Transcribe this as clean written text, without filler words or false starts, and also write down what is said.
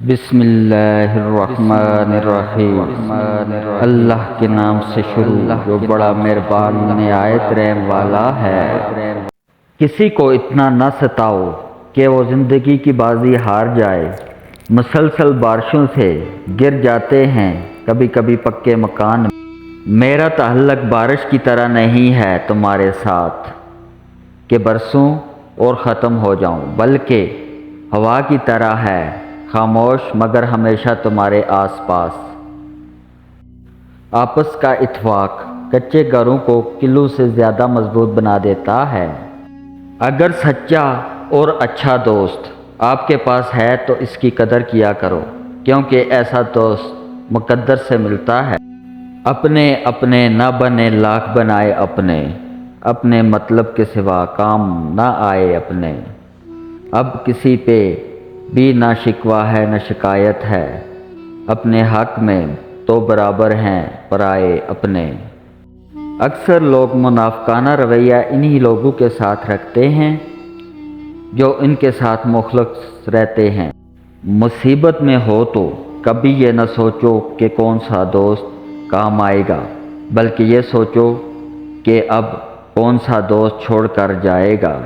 بسم اللہ الرحمن الرحیم۔ اللہ کے نام سے شروع جو بڑا مہربان نہایت رحم والا ہے۔ کسی کو اتنا نہ ستاؤ کہ وہ زندگی کی بازی ہار جائے۔ مسلسل بارشوں سے گر جاتے ہیں کبھی کبھی پکے مکان۔ میرا تعلق بارش کی طرح نہیں ہے تمہارے ساتھ کہ برسوں اور ختم ہو جاؤں، بلکہ ہوا کی طرح ہے، خاموش مگر ہمیشہ تمہارے آس پاس۔ آپس کا اتفاق کچے گھروں کو قلعوں سے زیادہ مضبوط بنا دیتا ہے۔ اگر سچا اور اچھا دوست آپ کے پاس ہے تو اس کی قدر کیا کرو، کیونکہ ایسا دوست مقدر سے ملتا ہے۔ اپنے اپنے نہ بنے لاکھ بنائے اپنے، اپنے مطلب کے سوا کام نہ آئے اپنے۔ اب کسی پہ بھی نہ شکوہ ہے نہ شکایت ہے، اپنے حق میں تو برابر ہیں پرائے اپنے۔ اکثر لوگ منافقانہ رویہ انہی لوگوں کے ساتھ رکھتے ہیں جو ان کے ساتھ مخلص رہتے ہیں۔ مصیبت میں ہو تو کبھی یہ نہ سوچو کہ کون سا دوست کام آئے گا، بلکہ یہ سوچو کہ اب کون سا دوست چھوڑ کر جائے گا۔